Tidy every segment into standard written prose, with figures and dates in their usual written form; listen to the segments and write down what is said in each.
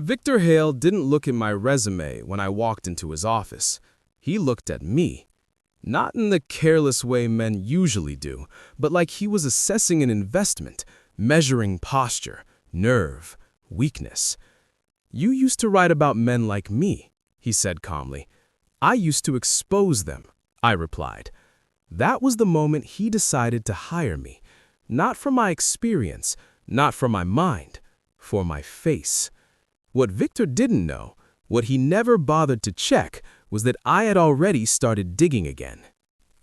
Victor Hale didn't look at my resume when I walked into his office. He looked at me. Not in the careless way men usually do, but like he was assessing an investment, measuring posture, nerve, weakness. "You used to write about men like me," he said calmly. "I used to expose them," I replied. That was the moment he decided to hire me. Not for my experience, not for my mind, for my face. What Victor didn't know, what he never bothered to check, was that I had already started digging again.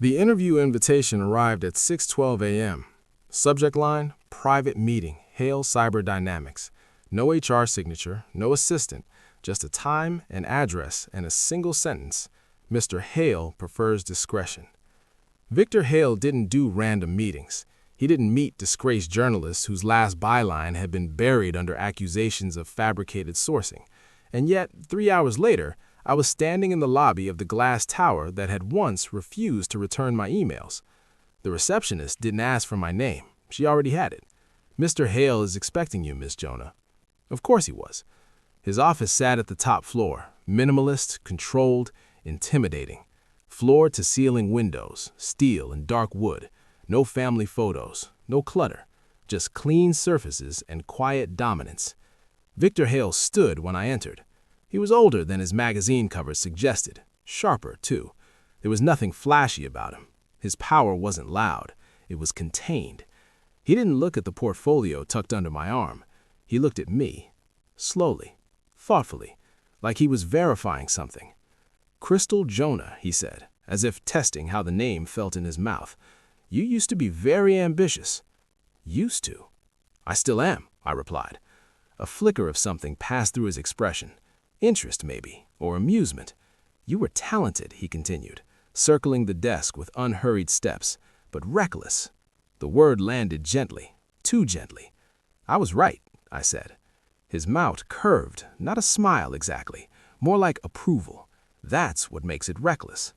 The interview invitation arrived at 6:12 a.m. Subject line, private meeting, Hale Cyberdynamics. No HR signature, no assistant, just a time, an address, and a single sentence. Mr. Hale prefers discretion. Victor Hale didn't do random meetings. He didn't meet disgraced journalists whose last byline had been buried under accusations of fabricated sourcing. And yet, 3 hours later, I was standing in the lobby of the glass tower that had once refused to return my emails. The receptionist didn't ask for my name. She already had it. "Mr. Hale is expecting you, Miss Jonah." Of course he was. His office sat at the top floor, minimalist, controlled, intimidating. Floor-to-ceiling windows, steel and dark wood. No family photos, no clutter, just clean surfaces and quiet dominance. Victor Hale stood when I entered. He was older than his magazine covers suggested, sharper too. There was nothing flashy about him. His power wasn't loud, it was contained. He didn't look at the portfolio tucked under my arm. He looked at me, slowly, thoughtfully, like he was verifying something. "Crystal Jonah," he said, as if testing how the name felt in his mouth. "You used to be very ambitious." "Used to?" "I still am," I replied. A flicker of something passed through his expression. Interest, maybe, or amusement. "You were talented," he continued, circling the desk with unhurried steps, "but reckless." The word landed gently, too gently. "I was right," I said. His mouth curved, not a smile exactly, more like approval. That's what makes it reckless.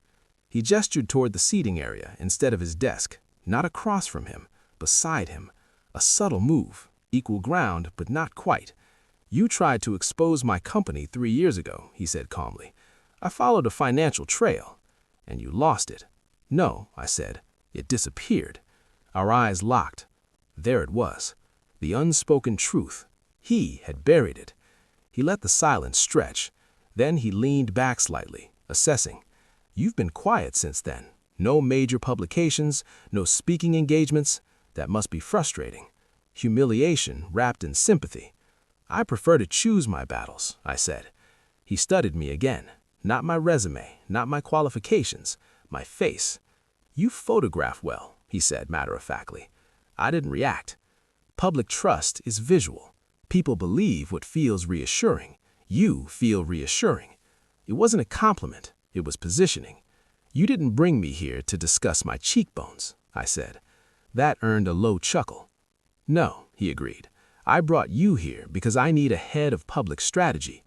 He gestured toward the seating area instead of his desk, not across from him, beside him. A subtle move, equal ground, but not quite. "You tried to expose my company 3 years ago," he said calmly. "I followed a financial trail, and you lost it." "No," I said. "It disappeared." Our eyes locked. There it was, the unspoken truth. He had buried it. He let the silence stretch. Then he leaned back slightly, assessing. "You've been quiet since then. No major publications, no speaking engagements. That must be frustrating. Humiliation wrapped in sympathy." "I prefer to choose my battles," I said. He studied me again. Not my resume, not my qualifications, my face. "You photograph well," he said matter-of-factly. I didn't react. Public trust is visual. People believe what feels reassuring. You feel reassuring. It wasn't a compliment, it was positioning. "You didn't bring me here to discuss my cheekbones," I said. That earned a low chuckle. "No," he agreed. "I brought you here because I need a head of public strategy."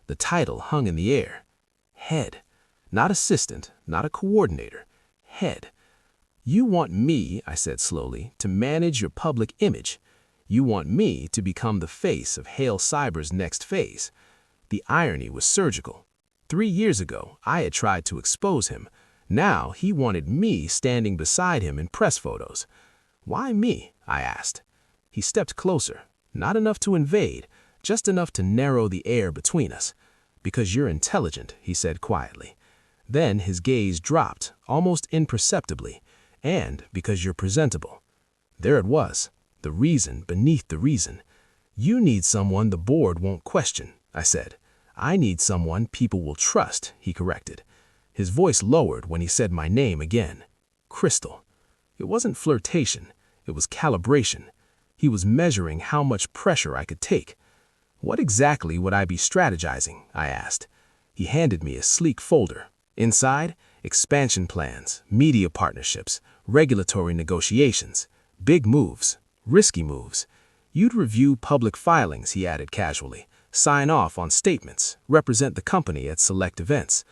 The title hung in the air. Head. Not assistant, not a coordinator. Head. "You want me," I said slowly, "to manage your public image. You want me to become the face of Hale Cyber's next phase." The irony was surgical. 3 years ago, I had tried to expose him. Now he wanted me standing beside him in press photos. "Why me?" I asked. He stepped closer, not enough to invade, just enough to narrow the air between us. "Because you're intelligent," he said quietly. Then his gaze dropped, almost imperceptibly. "And because you're presentable." There it was, the reason beneath the reason. "You need someone the board won't question," I said. "I need someone people will trust," he corrected. His voice lowered when he said my name again. Crystal. It wasn't flirtation, it was calibration. He was measuring how much pressure I could take. "What exactly would I be strategizing?" I asked. He handed me a sleek folder. Inside, expansion plans, media partnerships, regulatory negotiations, big moves, risky moves. "You'd review public filings," he added casually. "Sign off on statements, represent the company at select events."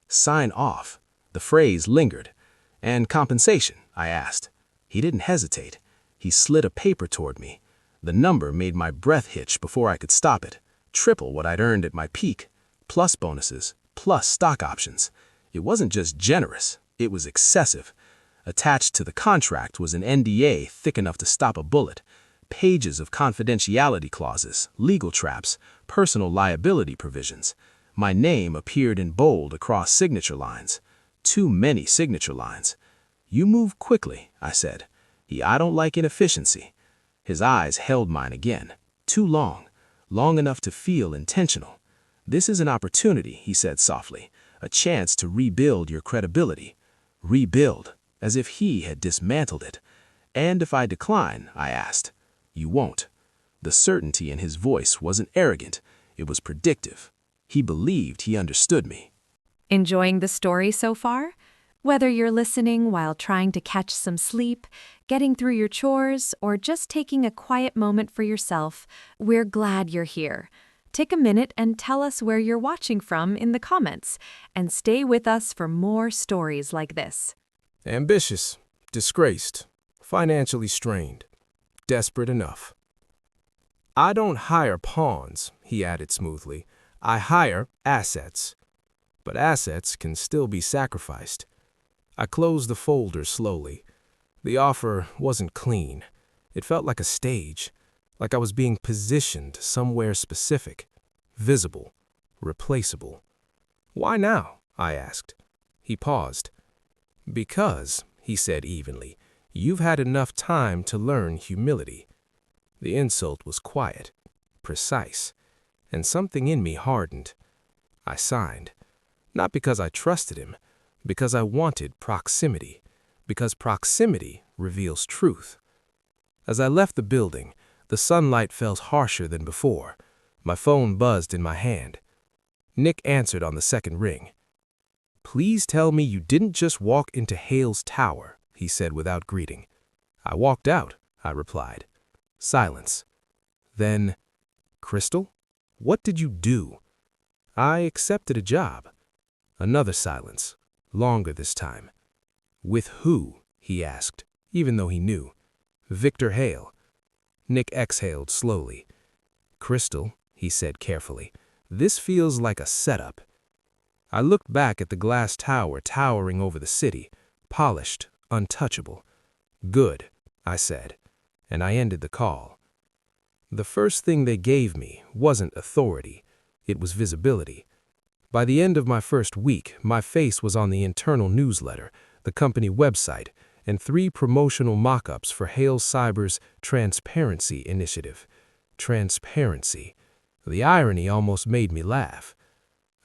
Sign off. The phrase lingered. "And compensation?" I asked. He didn't hesitate. He slid a paper toward me. The number made my breath hitch before I could stop it. triple what I'd earned at my peak, plus bonuses, plus stock options. It wasn't just generous, it was excessive. Attached to the contract was an NDA thick enough to stop a bullet, pages of confidentiality clauses, legal traps, personal liability provisions. My name appeared in bold across signature lines. Too many signature lines. "You move quickly," I said. "I don't like inefficiency." His eyes held mine again. Too long. Long enough to feel intentional. "This is an opportunity," he said softly. "A chance to rebuild your credibility." Rebuild, as if he had dismantled it. "And if I decline?" I asked. "You won't." The certainty in his voice wasn't arrogant. It was predictive. He believed he understood me. Enjoying the story so far? Whether you're listening while trying to catch some sleep, getting through your chores, or just taking a quiet moment for yourself, we're glad you're here. Take a minute and tell us where you're watching from in the comments, and stay with us for more stories like this. Ambitious, disgraced, financially strained, desperate enough. "I don't hire pawns," he added smoothly. "I hire assets. But assets can still be sacrificed." I closed the folder slowly. The offer wasn't clean. It felt like a stage, like I was being positioned somewhere specific, visible, replaceable. "Why now?" I asked. He paused. "Because," he said evenly, "you've had enough time to learn humility." The insult was quiet, precise, and something in me hardened. I signed. Not because I trusted him, because I wanted proximity, because proximity reveals truth. As I left the building, the sunlight felt harsher than before. My phone buzzed in my hand. Nick answered on the second ring. "Please tell me you didn't just walk into Hale's tower," he said without greeting. "I walked out," I replied. Silence. Then, "Crystal, what did you do?" "I accepted a job." Another silence, longer this time. "With who?" he asked, even though he knew. "Victor Hale." Nick exhaled slowly. "Crystal," he said carefully, "this feels like a setup." I looked back at the glass tower towering over the city, polished, untouchable. "Good," I said, and I ended the call. The first thing they gave me wasn't authority, it was visibility. By the end of my first week, my face was on the internal newsletter, the company website, and 3 promotional mock-ups for Hale Cyber's Transparency Initiative. Transparency. The irony almost made me laugh.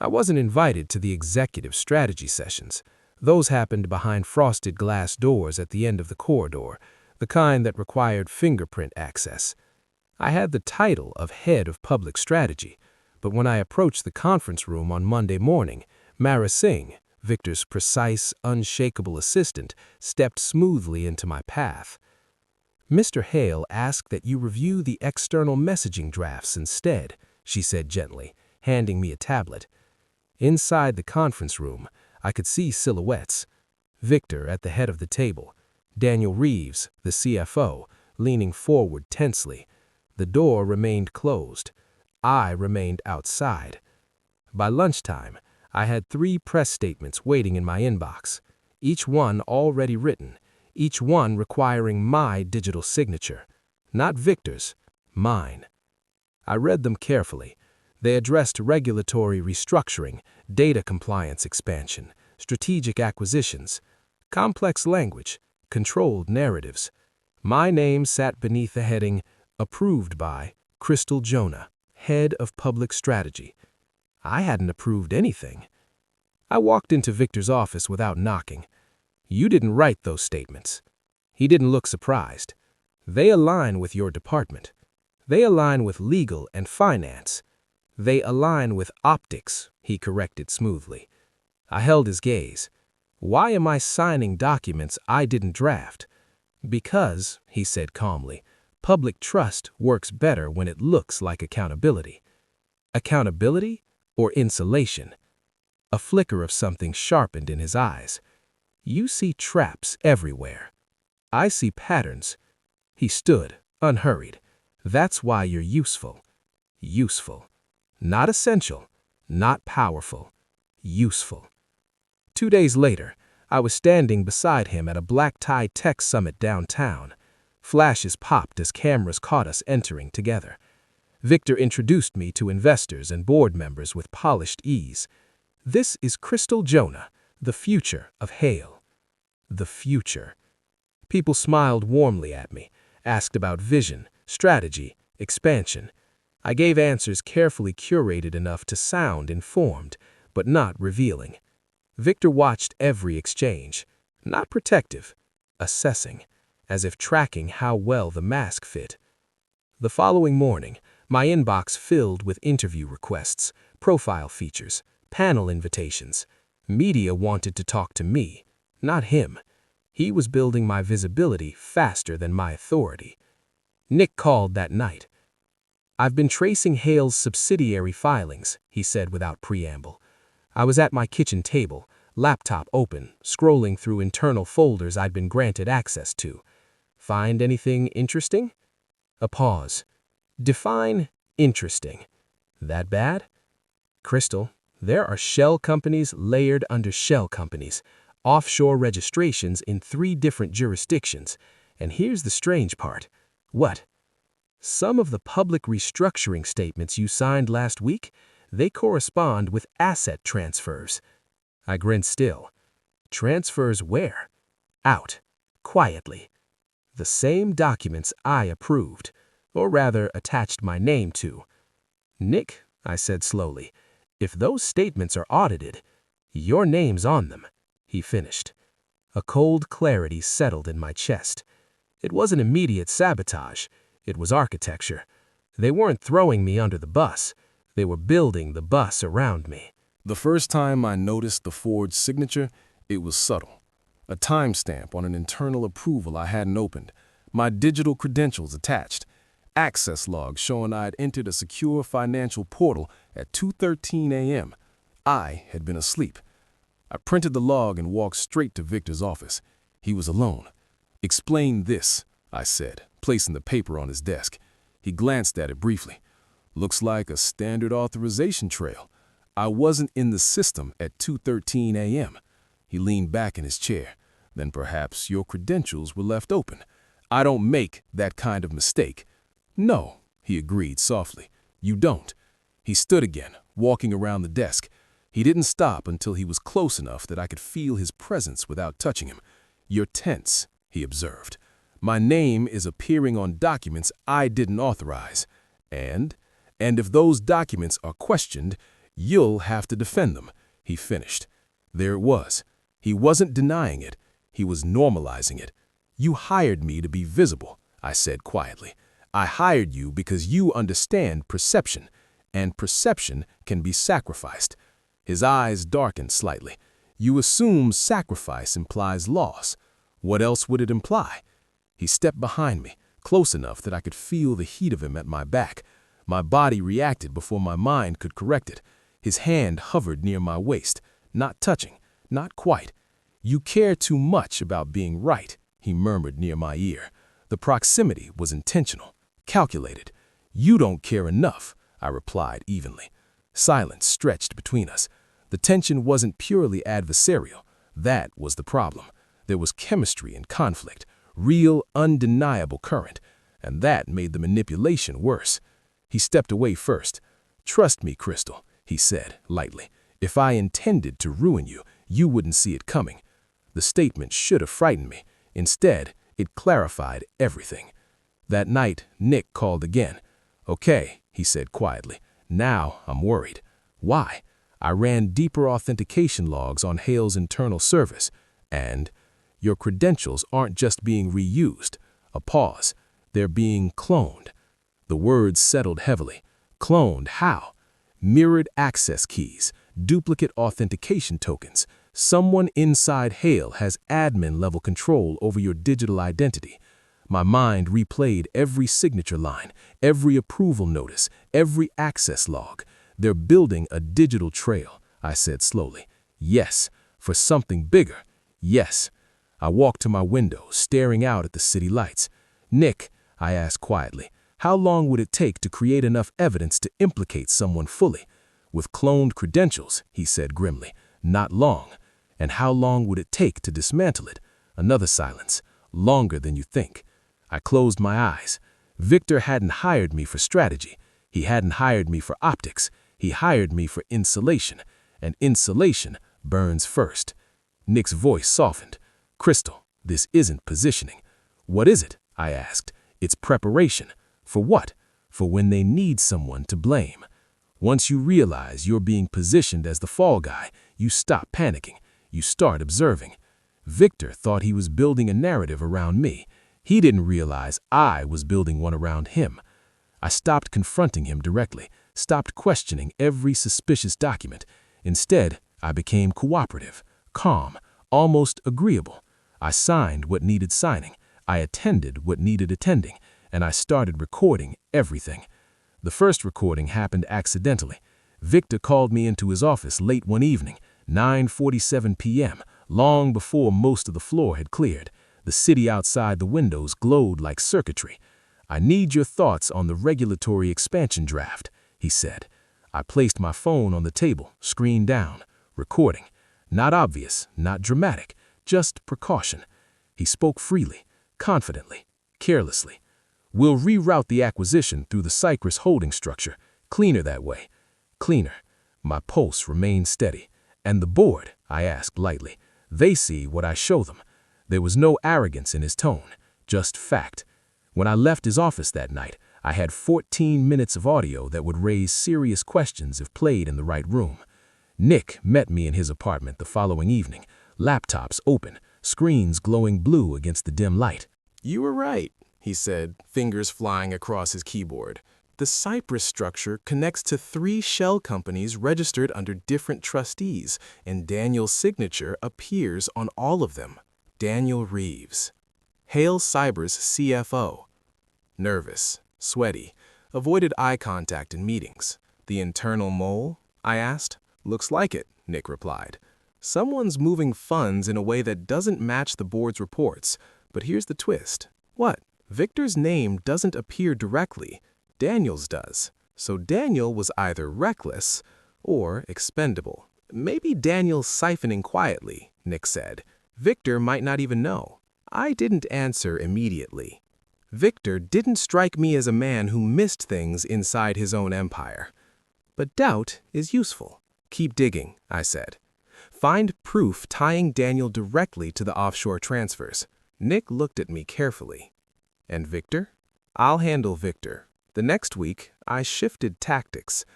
I wasn't invited to the executive strategy sessions. Those happened behind frosted glass doors at the end of the corridor, the kind that required fingerprint access. I had the title of Head of Public Strategy, but when I approached the conference room on Monday morning, Mara Singh, Victor's precise, unshakable assistant, stepped smoothly into my path. "Mr. Hale asked that you review the external messaging drafts instead," she said gently, handing me a tablet. Inside the conference room, I could see silhouettes. Victor at the head of the table, Daniel Reeves, the CFO, leaning forward tensely. The door remained closed. I remained outside. By lunchtime, I had 3 press statements waiting in my inbox, each one already written, each one requiring my digital signature. Not Victor's, mine. I read them carefully. They addressed regulatory restructuring, data compliance expansion, strategic acquisitions, complex language, controlled narratives. My name sat beneath the heading, "Approved by Crystal Jonah, Head of Public Strategy." I hadn't approved anything. I walked into Victor's office without knocking. "You didn't write those statements." He didn't look surprised. "They align with your department. They align with legal and finance. They align with optics," he corrected smoothly. I held his gaze. "Why am I signing documents I didn't draft?" "Because," he said calmly, "public trust works better when it looks like accountability." Accountability or insulation? A flicker of something sharpened in his eyes. "You see traps everywhere. I see patterns." He stood, unhurried. "That's why you're useful." Useful. Not essential, not powerful, useful. 2 days later, I was standing beside him at a black-tie tech summit downtown. Flashes popped as cameras caught us entering together. Victor introduced me to investors and board members with polished ease. This is Crystal Jonah, the future of Hale. The future. People smiled warmly at me, asked about vision, strategy, expansion. I gave answers carefully curated enough to sound informed, but not revealing. Victor watched every exchange, not protective, assessing, as if tracking how well the mask fit. The following morning, my inbox filled with interview requests, profile features, panel invitations. Media wanted to talk to me, not him. He was building my visibility faster than my authority. Nick called that night. "I've been tracing Hale's subsidiary filings," he said without preamble. I was at my kitchen table, laptop open, scrolling through internal folders I'd been granted access to. "Find anything interesting?" A pause. "Define interesting. That bad?" "Crystal, there are shell companies layered under shell companies, offshore registrations in 3 different jurisdictions. And here's the strange part." "What?" "Some of the public restructuring statements you signed last week, they correspond with asset transfers." I grinned still. "Transfers where?" "Out. Quietly. The same documents I approved, or rather attached my name to." "Nick," I said slowly, "if those statements are audited, your name's on them," he finished. A cold clarity settled in my chest. It wasn't immediate sabotage. It was architecture. They weren't throwing me under the bus. They were building the bus around me. The first time I noticed the forged signature, it was subtle. A timestamp on an internal approval I hadn't opened, my digital credentials attached, access logs showing I had entered a secure financial portal at 2:13 a.m. I had been asleep. I printed the log and walked straight to Victor's office. He was alone. "Explain this," I said, placing the paper on his desk. He glanced at it briefly. "Looks like a standard authorization trail. I wasn't in the system at 2:13 a.m. He leaned back in his chair. "Then perhaps your credentials were left open. I don't make that kind of mistake." "No," he agreed softly. "You don't." He stood again, walking around the desk. He didn't stop until he was close enough that I could feel his presence without touching him. "You're tense," he observed. "My name is appearing on documents I didn't authorize. And if those documents are questioned, you'll have to defend them," he finished. There it was. He wasn't denying it. He was normalizing it. "You hired me to be visible," I said quietly. "I hired you because you understand perception, and perception can be sacrificed." His eyes darkened slightly. "You assume sacrifice implies loss. What else would it imply?" He stepped behind me, close enough that I could feel the heat of him at my back. My body reacted before my mind could correct it. His hand hovered near my waist, not touching, not quite. "You care too much about being right," he murmured near my ear. The proximity was intentional, calculated. "You don't care enough," I replied evenly. Silence stretched between us. The tension wasn't purely adversarial. That was the problem. There was chemistry and conflict, real, undeniable current, and that made the manipulation worse. He stepped away first. "Trust me, Crystal," he said lightly. "If I intended to ruin you, you wouldn't see it coming." The statement should have frightened me. Instead, it clarified everything. That night, Nick called again. "Okay," he said quietly. "Now I'm worried." "Why?" I ran deeper authentication logs on Hale's internal service, and your credentials aren't just being reused. A pause. They're being cloned. The words settled heavily. Cloned how? Mirrored access keys, duplicate authentication tokens. Someone inside Hale has admin-level control over your digital identity. My mind replayed every signature line, every approval notice, every access log. "They're building a digital trail," I said slowly. "Yes, for something bigger. Yes." I walked to my window, staring out at the city lights. "Nick," I asked quietly, How long would it take to create enough evidence to implicate someone fully? With cloned credentials, he said grimly. Not long. And how long would it take to dismantle it? Another silence. Longer than you think. I closed my eyes. Victor hadn't hired me for strategy. He hadn't hired me for optics. He hired me for insulation. And insulation burns first. Nick's voice softened. Crystal, this isn't positioning. What is it? I asked. It's preparation. For what? For when they need someone to blame. Once you realize you're being positioned as the fall guy, you stop panicking. You start observing. Victor thought he was building a narrative around me. He didn't realize I was building one around him. I stopped confronting him directly, stopped questioning every suspicious document. Instead, I became cooperative, calm, almost agreeable. I signed what needed signing. I attended what needed attending. And I started recording everything. The first recording happened accidentally. Victor called me into his office late one evening, 9:47 p.m., long before most of the floor had cleared. The city outside the windows glowed like circuitry. I need your thoughts on the regulatory expansion draft, he said. I placed my phone on the table, screen down, recording. Not obvious, not dramatic, just precaution. He spoke freely, confidently, carelessly. We'll reroute the acquisition through the Cypress holding structure. Cleaner that way. Cleaner. My pulse remained steady. And the board, I asked lightly. They see what I show them. There was no arrogance in his tone, just fact. When I left his office that night, I had 14 minutes of audio that would raise serious questions if played in the right room. Nick met me in his apartment the following evening, laptops open, screens glowing blue against the dim light. You were right, he said, fingers flying across his keyboard. The Cypress structure connects to 3 shell companies registered under different trustees, and Daniel's signature appears on all of them. Daniel Reeves. Hale Cyber's CFO. Nervous, sweaty, avoided eye contact in meetings. The internal mole? I asked. Looks like it, Nick replied. Someone's moving funds in a way that doesn't match the board's reports. But here's the twist. What? Victor's name doesn't appear directly. Daniel's does. So Daniel was either reckless or expendable. Maybe Daniel's siphoning quietly, Nick said. Victor might not even know. I didn't answer immediately. Victor didn't strike me as a man who missed things inside his own empire. But doubt is useful. Keep digging, I said. Find proof tying Daniel directly to the offshore transfers. Nick looked at me carefully. And Victor? I'll handle Victor. The next week, I shifted tactics.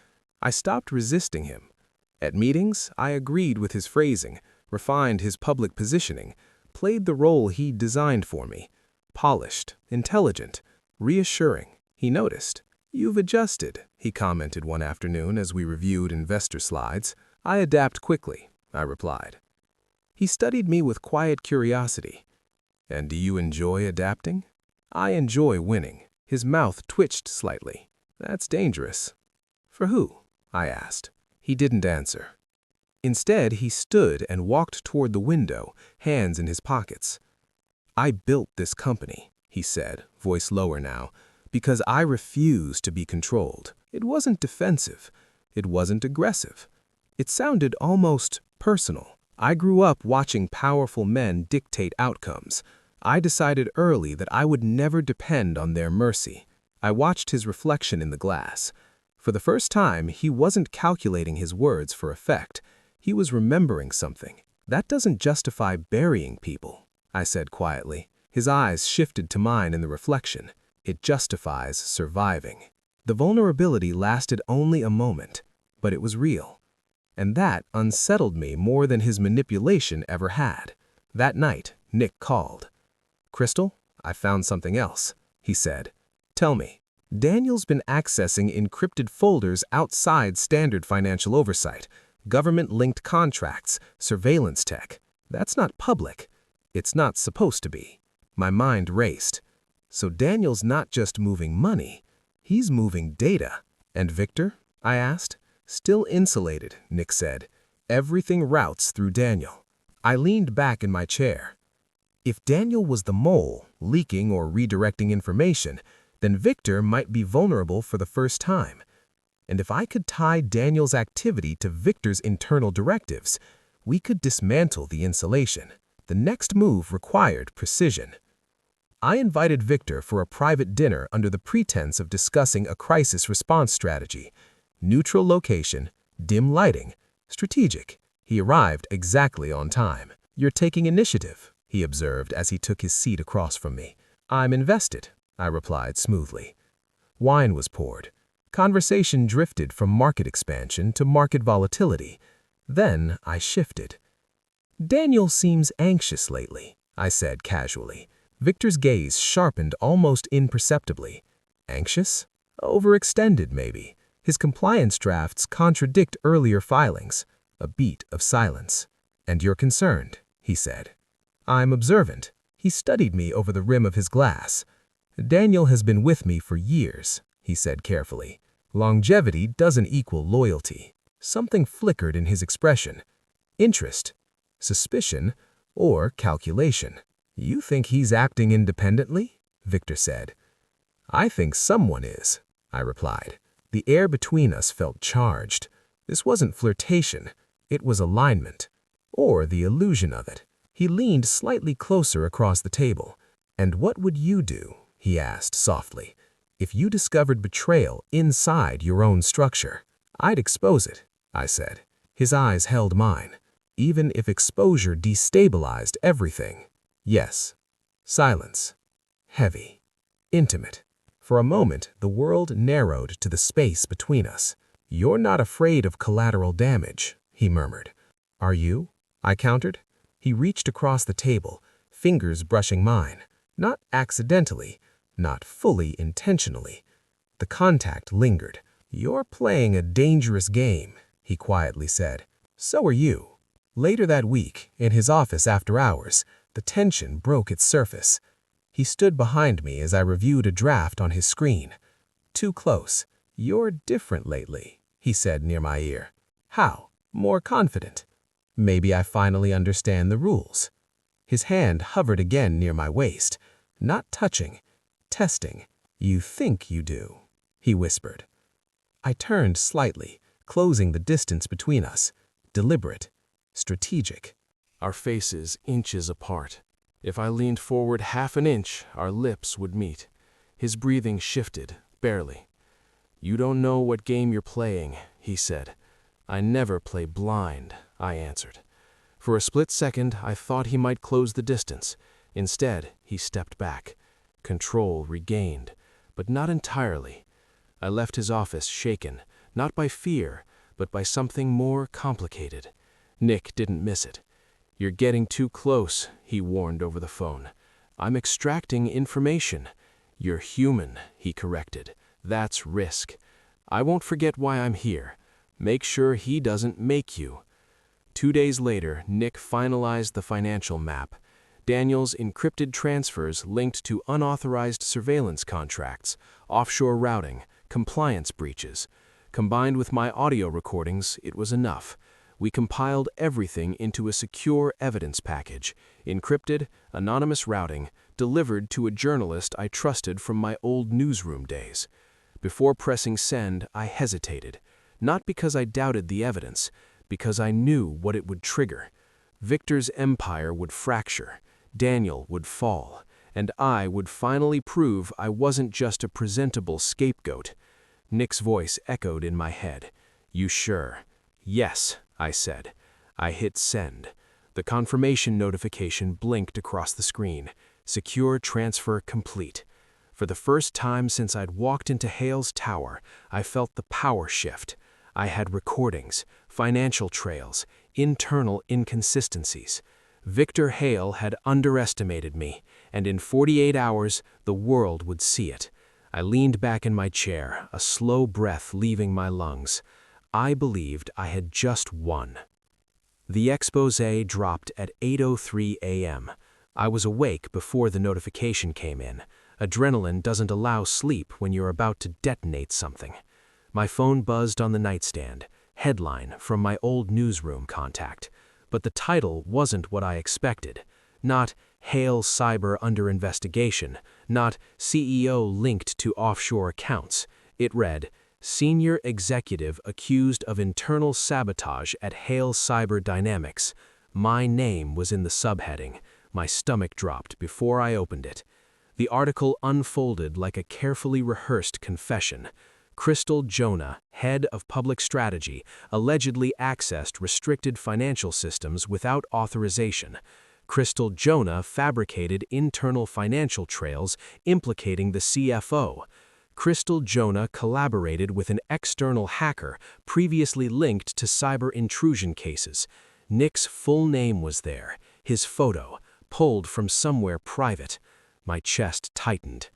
I stopped resisting him. At meetings, I agreed with his phrasing, refined his public positioning, played the role he'd designed for me. Polished, intelligent, reassuring. He noticed. You've adjusted, he commented one afternoon as we reviewed investor slides. I adapt quickly, I replied. He studied me with quiet curiosity. And do you enjoy adapting? I enjoy winning. His mouth twitched slightly. That's dangerous. For who? I asked. He didn't answer. Instead, he stood and walked toward the window, hands in his pockets. I built this company, he said, voice lower now, because I refuse to be controlled. It wasn't defensive. It wasn't aggressive. It sounded almost personal. I grew up watching powerful men dictate outcomes. I decided early that I would never depend on their mercy. I watched his reflection in the glass. For the first time, he wasn't calculating his words for effect. He was remembering something. That doesn't justify burying people, I said quietly. His eyes shifted to mine in the reflection. It justifies surviving. The vulnerability lasted only a moment, but it was real. And that unsettled me more than his manipulation ever had. That night, Nick called. Crystal, I found something else, he said. Tell me. Daniel's been accessing encrypted folders outside standard financial oversight, government-linked contracts, surveillance tech. That's not public. It's not supposed to be. My mind raced. So Daniel's not just moving money, he's moving data. And Victor? I asked. Still insulated, Nick said. Everything routes through Daniel. I leaned back in my chair. If Daniel was the mole, leaking or redirecting information, then Victor might be vulnerable for the first time. And if I could tie Daniel's activity to Victor's internal directives, we could dismantle the insulation. The next move required precision. I invited Victor for a private dinner under the pretense of discussing a crisis response strategy. Neutral location, dim lighting, strategic. He arrived exactly on time. "You're taking initiative," he observed as he took his seat across from me. "I'm invested," I replied smoothly. Wine was poured. Conversation drifted from market expansion to market volatility. Then I shifted. "Daniel seems anxious lately," I said casually. Victor's gaze sharpened almost imperceptibly. Anxious? Overextended, maybe. His compliance drafts contradict earlier filings. A beat of silence. "And you're concerned," he said. "I'm observant." He studied me over the rim of his glass. "Daniel has been with me for years," he said carefully. "Longevity doesn't equal loyalty." Something flickered in his expression. Interest, suspicion, or calculation. "You think he's acting independently?" Victor said. "I think someone is," I replied. The air between us felt charged. This wasn't flirtation. It was alignment, or the illusion of it. He leaned slightly closer across the table. "And what would you do," he asked softly, "if you discovered betrayal inside your own structure?" "I'd expose it," I said. His eyes held mine. "Even if exposure destabilized everything?" "Yes." Silence. Heavy. Intimate. For a moment, the world narrowed to the space between us. "You're not afraid of collateral damage," he murmured. "Are you?" I countered. He reached across the table, fingers brushing mine. Not accidentally, not fully intentionally. The contact lingered. "You're playing a dangerous game," he quietly said. "So are you." Later that week, in his office after hours, the tension broke its surface. He stood behind me as I reviewed a draft on his screen. "Too close. You're different lately," he said near my ear. "How?" "More confident. Maybe I finally understand the rules." His hand hovered again near my waist. Not touching, testing. "You think you do," he whispered. I turned slightly, closing the distance between us. Deliberate. Strategic. Our faces inches apart. If I leaned forward half an inch, our lips would meet. His breathing shifted, barely. "You don't know what game you're playing," he said. "I never play blind," I answered. For a split second, I thought he might close the distance. Instead, he stepped back. Control regained, but not entirely. I left his office shaken, not by fear, but by something more complicated. Nick didn't miss it. "You're getting too close," he warned over the phone. "I'm extracting information." "You're human," he corrected. "That's risk. I won't forget why I'm here. Make sure he doesn't make you." 2 days later, Nick finalized the financial map. Daniel's encrypted transfers linked to unauthorized surveillance contracts, offshore routing, compliance breaches. Combined with my audio recordings, it was enough. We compiled everything into a secure evidence package, encrypted, anonymous routing, delivered to a journalist I trusted from my old newsroom days. Before pressing send, I hesitated. Not because I doubted the evidence, because I knew what it would trigger. Victor's empire would fracture, Daniel would fall, and I would finally prove I wasn't just a presentable scapegoat. Nick's voice echoed in my head. "You sure?" "Yes," I said. I hit send. The confirmation notification blinked across the screen. Secure transfer complete. For the first time since I'd walked into Hale's tower, I felt the power shift. I had recordings, financial trails, internal inconsistencies. Victor Hale had underestimated me, and in 48 hours, the world would see it. I leaned back in my chair, a slow breath leaving my lungs. I believed I had just won. The exposé dropped at 8:03 a.m. I was awake before the notification came in. Adrenaline doesn't allow sleep when you're about to detonate something. My phone buzzed on the nightstand. Headline from my old newsroom contact. But the title wasn't what I expected. Not Hail Cyber under investigation, not CEO linked to offshore accounts. It read, Senior Executive accused of internal sabotage at Hail Cyber Dynamics. My name was in the subheading. My stomach dropped before I opened it. The article unfolded like a carefully rehearsed confession. Crystal Jonah, head of public strategy, allegedly accessed restricted financial systems without authorization. Crystal Jonah fabricated internal financial trails implicating the CFO. Crystal Jonah collaborated with an external hacker previously linked to cyber intrusion cases. Nick's full name was there, his photo, pulled from somewhere private. My chest tightened.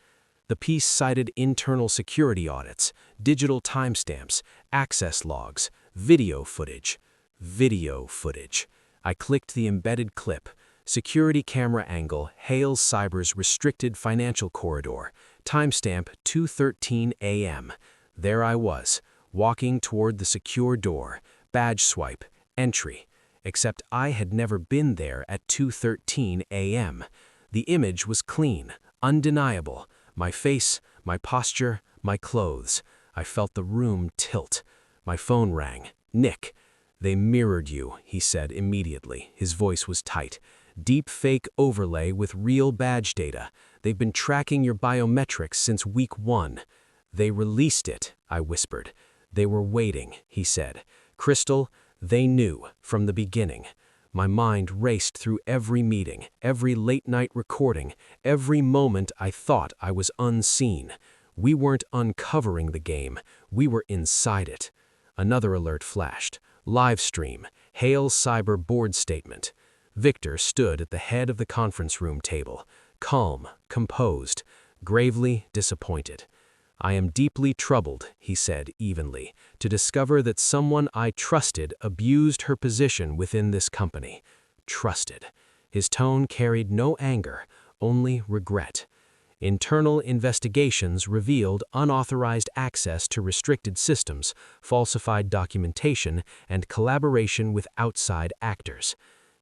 The piece cited internal security audits, digital timestamps, access logs, video footage. Video footage. I clicked the embedded clip. Security camera angle, Hail Cyber's restricted financial corridor. Timestamp 2:13 a.m. There I was, walking toward the secure door. Badge swipe, entry. Except I had never been there at 2:13 a.m. The image was clean, undeniable. My face, my posture, my clothes. I felt the room tilt. My phone rang. Nick. They mirrored you, he said immediately. His voice was tight. Deep fake overlay with real badge data. They've been tracking your biometrics since week 1. They released it, I whispered. They were waiting, he said. Crystal, they knew from the beginning. My mind raced through every meeting, every late-night recording, every moment I thought I was unseen. We weren't uncovering the game. We were inside it. Another alert flashed. Live stream. Hail Cyber board statement. Victor stood at the head of the conference room table, calm, composed, gravely disappointed. I am deeply troubled, he said evenly, to discover that someone I trusted abused her position within this company. Trusted. His tone carried no anger, only regret. Internal investigations revealed unauthorized access to restricted systems, falsified documentation, and collaboration with outside actors.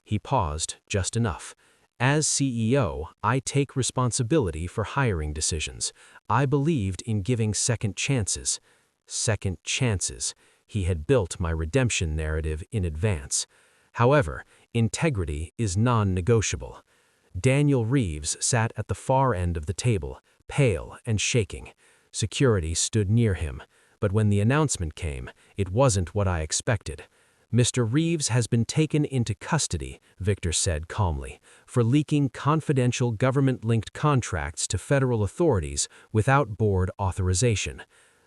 He paused just enough. As CEO, I take responsibility for hiring decisions. I believed in giving second chances. Second chances. He had built my redemption narrative in advance. However, integrity is non-negotiable. Daniel Reeves sat at the far end of the table, pale and shaking. Security stood near him, but when the announcement came, it wasn't what I expected. Mr. Reeves has been taken into custody, Victor said calmly, for leaking confidential government-linked contracts to federal authorities without board authorization.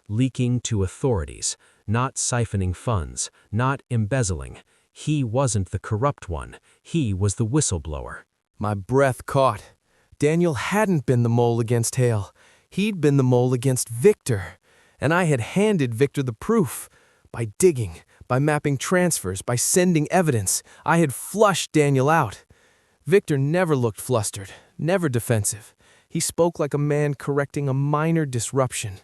Leaking to authorities, not siphoning funds, not embezzling. He wasn't the corrupt one. He was the whistleblower. My breath caught. Daniel hadn't been the mole against Hale. He'd been the mole against Victor. And I had handed Victor the proof. By digging, by mapping transfers, by sending evidence, I had flushed Daniel out. Victor never looked flustered, never defensive. He spoke like a man correcting a minor disruption.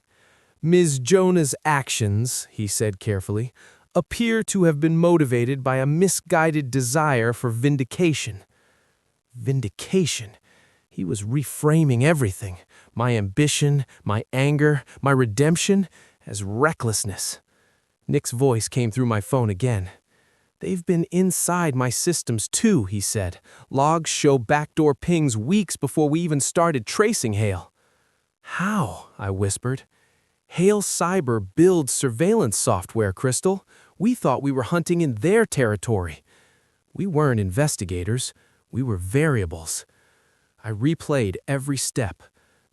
Ms. Jonah's actions, he said carefully, appear to have been motivated by a misguided desire for vindication. Vindication. He was reframing everything, my ambition, my anger, my redemption, as recklessness. Nick's voice came through my phone again. They've been inside my systems too, he said. Logs show backdoor pings weeks before we even started tracing Hale. How? I whispered. Hail Cyber builds surveillance software, Crystal. We thought we were hunting in their territory. We weren't investigators. We were variables. I replayed every step.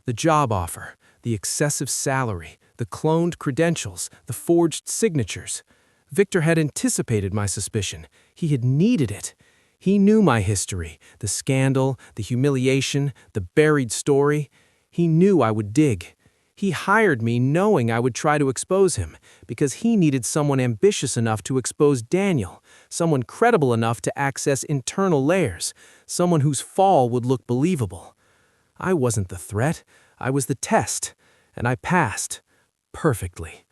The job offer, the excessive salary, the cloned credentials, the forged signatures. Victor had anticipated my suspicion. He had needed it. He knew my history, the scandal, the humiliation, the buried story. He knew I would dig. He hired me knowing I would try to expose him, because he needed someone ambitious enough to expose Daniel, someone credible enough to access internal layers, someone whose fall would look believable. I wasn't the threat. I was the test, and I passed. Perfectly.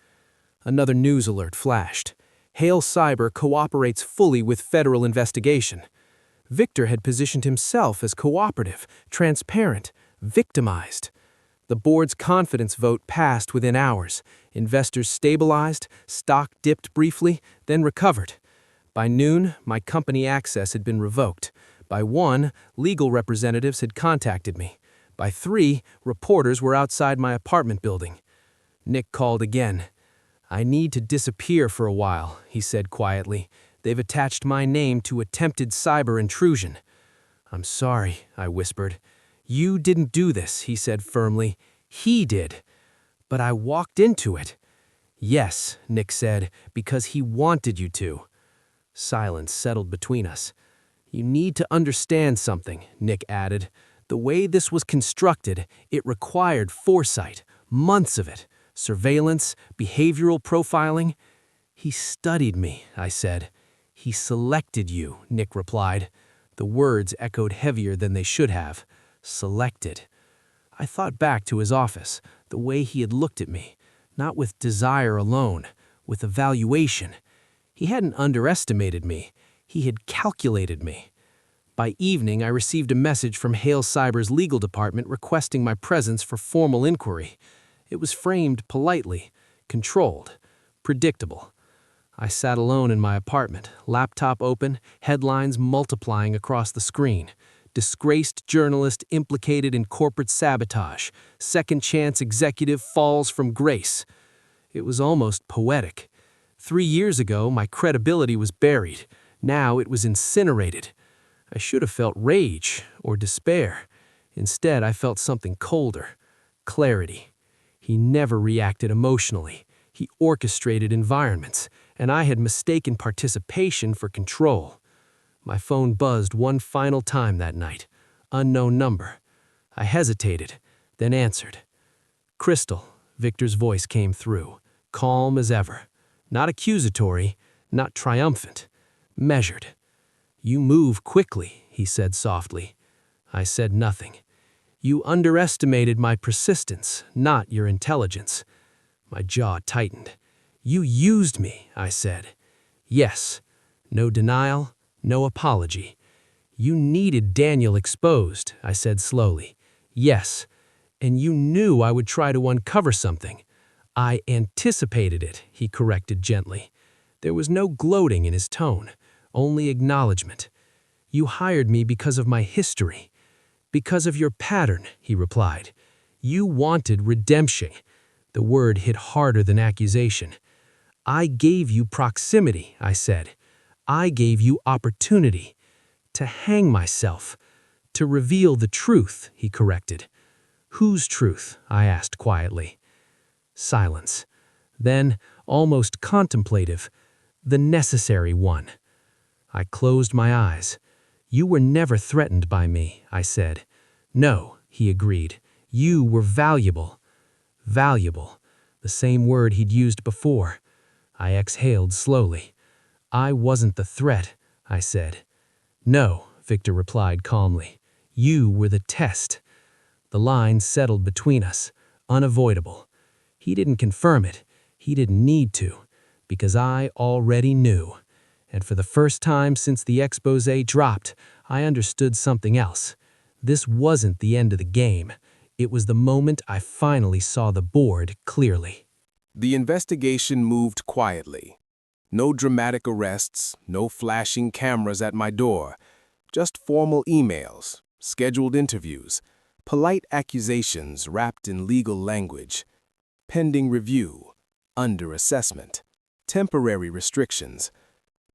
Another news alert flashed. Hail Cyber cooperates fully with federal investigation. Victor had positioned himself as cooperative, transparent, victimized. The board's confidence vote passed within hours. Investors stabilized, stock dipped briefly, then recovered. By noon, my company access had been revoked. By 1, legal representatives had contacted me. By 3, reporters were outside my apartment building. Nick called again. "I need to disappear for a while," he said quietly. "They've attached my name to attempted cyber intrusion." "I'm sorry," I whispered. "You didn't do this," he said firmly. "He did." "But I walked into it." "Yes," Nick said, "because he wanted you to." Silence settled between us. "You need to understand something," Nick added. "The way this was constructed, it required foresight, months of it. Surveillance, behavioral profiling." "He studied me," I said. "He selected you," Nick replied. The words echoed heavier than they should have. Selected. I thought back to his office, the way he had looked at me, not with desire alone, with evaluation. He hadn't underestimated me. He had calculated me. By evening, I received a message from Hale Cyber's legal department requesting my presence for formal inquiry. It was framed politely, controlled, predictable. I sat alone in my apartment, laptop open, headlines multiplying across the screen. Disgraced journalist implicated in corporate sabotage. Second chance executive falls from grace. It was almost poetic. 3 years ago, my credibility was buried. Now it was incinerated. I should have felt rage or despair. Instead, I felt something colder. Clarity. He never reacted emotionally. He orchestrated environments, and I had mistaken participation for control. My phone buzzed one final time that night. Unknown number. I hesitated, then answered. "Crystal," Victor's voice came through, calm as ever. Not accusatory, not triumphant. Measured. "You move quickly," he said softly. I said nothing. "You underestimated my persistence, not your intelligence." My jaw tightened. "You used me," I said. "Yes." No denial, no apology. "You needed Daniel exposed," I said slowly. "Yes." "And you knew I would try to uncover something." "I anticipated it," he corrected gently. There was no gloating in his tone, only acknowledgement. "You hired me because of my history." "Because of your pattern," he replied. "You wanted redemption." The word hit harder than accusation. "I gave you proximity," I said. "I gave you opportunity. To hang myself. To reveal the truth," he corrected. "Whose truth?" I asked quietly. Silence. Then, almost contemplative, "The necessary one." I closed my eyes. "You were never threatened by me," I said. "No," he agreed. "You were valuable." Valuable. The same word he'd used before. I exhaled slowly. "I wasn't the threat," I said. "No," Victor replied calmly. "You were the test." The line settled between us, unavoidable. He didn't confirm it. He didn't need to, because I already knew. And for the first time since the exposé dropped, I understood something else. This wasn't the end of the game. It was the moment I finally saw the board clearly. The investigation moved quietly. No dramatic arrests, no flashing cameras at my door, just formal emails, scheduled interviews, polite accusations wrapped in legal language, pending review, under assessment, temporary restrictions.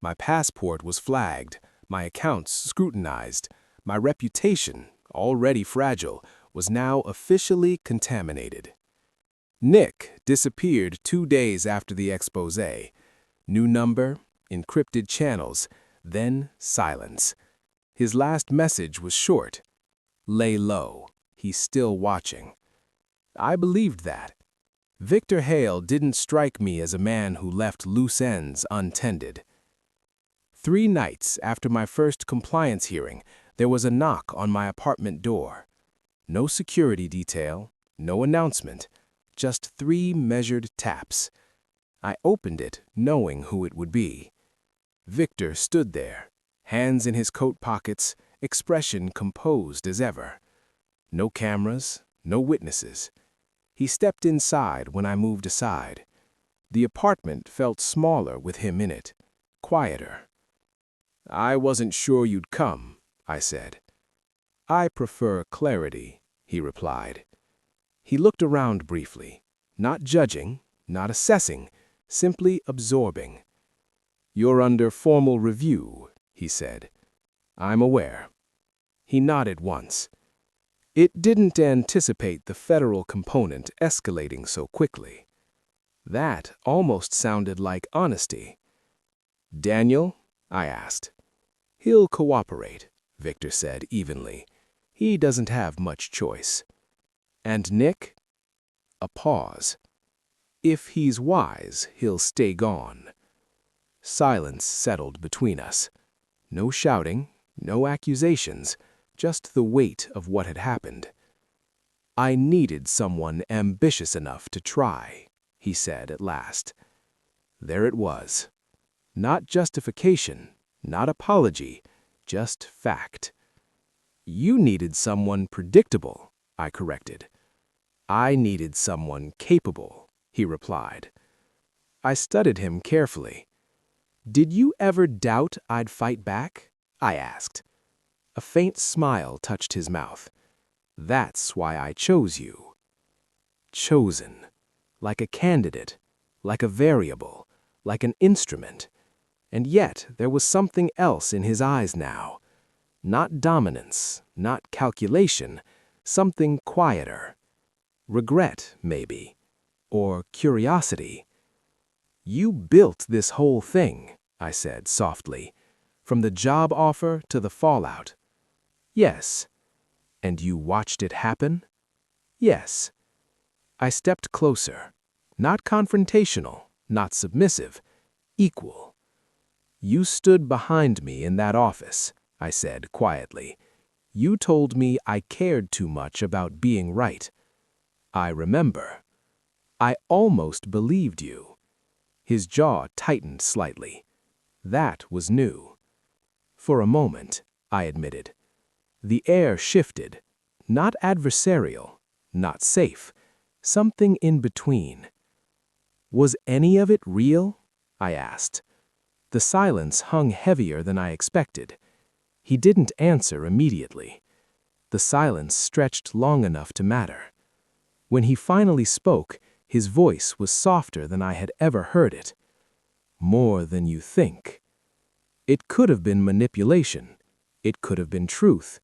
My passport was flagged, my accounts scrutinized, my reputation, already fragile, was now officially contaminated. Nick disappeared 2 days after the exposé. New number, encrypted channels, then silence. His last message was short. "Lay low. He's still watching." I believed that. Victor Hale didn't strike me as a man who left loose ends untended. 3 nights after my first compliance hearing, there was a knock on my apartment door. No security detail, no announcement, just 3 measured taps. I opened it, knowing who it would be. Victor stood there, hands in his coat pockets, expression composed as ever. No cameras, no witnesses. He stepped inside when I moved aside. The apartment felt smaller with him in it, quieter. "I wasn't sure you'd come," I said. "I prefer clarity," he replied. He looked around briefly, not judging, not assessing, simply absorbing. "You're under formal review," he said. "I'm aware." He nodded once. It didn't anticipate the federal component escalating so quickly. That almost sounded like honesty. "Daniel?" I asked. "He'll cooperate," Victor said evenly. "He doesn't have much choice." "And Nick?" A pause. "If he's wise, he'll stay gone." Silence settled between us. No shouting, no accusations, just the weight of what had happened. "I needed someone ambitious enough to try," he said at last. There it was. Not justification, not apology, just fact. "You needed someone predictable," I corrected. "I needed someone capable," he replied. I studied him carefully. "Did you ever doubt I'd fight back?" I asked. A faint smile touched his mouth. "That's why I chose you." Chosen. Like a candidate, like a variable, like an instrument. And yet there was something else in his eyes now. Not dominance, not calculation, something quieter. Regret, maybe. Or curiosity. "You built this whole thing," I said softly. "From the job offer to the fallout." "Yes." "And you watched it happen?" "Yes." I stepped closer. Not confrontational, not submissive. Equal. "You stood behind me in that office," I said quietly. "You told me I cared too much about being right." "I remember." "I almost believed you." His jaw tightened slightly. That was new. "For a moment," I admitted. The air shifted. Not adversarial, not safe. Something in between. "Was any of it real?" I asked. The silence hung heavier than I expected. He didn't answer immediately. The silence stretched long enough to matter. When he finally spoke, his voice was softer than I had ever heard it. "More than you think." It could have been manipulation. It could have been truth.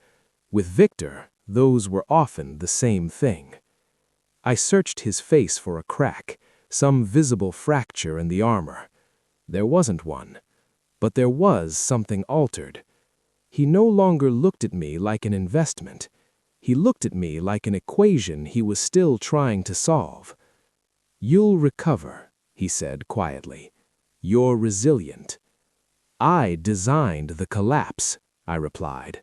With Victor, those were often the same thing. I searched his face for a crack, some visible fracture in the armor. There wasn't one. But there was something altered. He no longer looked at me like an investment. He looked at me like an equation he was still trying to solve. "You'll recover," he said quietly. "You're resilient." "I designed the collapse," I replied.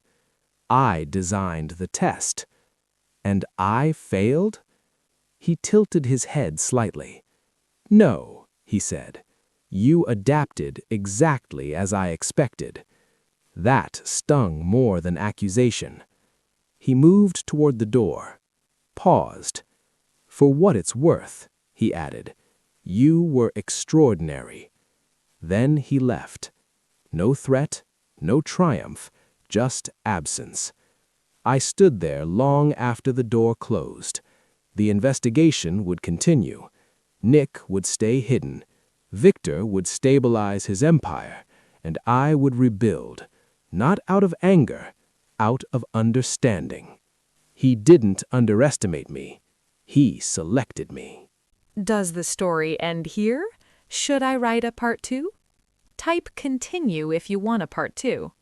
"I designed the test." "And I failed?" He tilted his head slightly. "No," he said. "You adapted exactly as I expected." That stung more than accusation. He moved toward the door. Paused. "For what it's worth," he added. "You were extraordinary." Then he left. No threat, no triumph, just absence. I stood there long after the door closed. The investigation would continue. Nick would stay hidden. Victor would stabilize his empire, and I would rebuild, not out of anger, out of understanding. He didn't underestimate me. He selected me. Does the story end here? Should I write a part 2? Type continue if you want a part 2.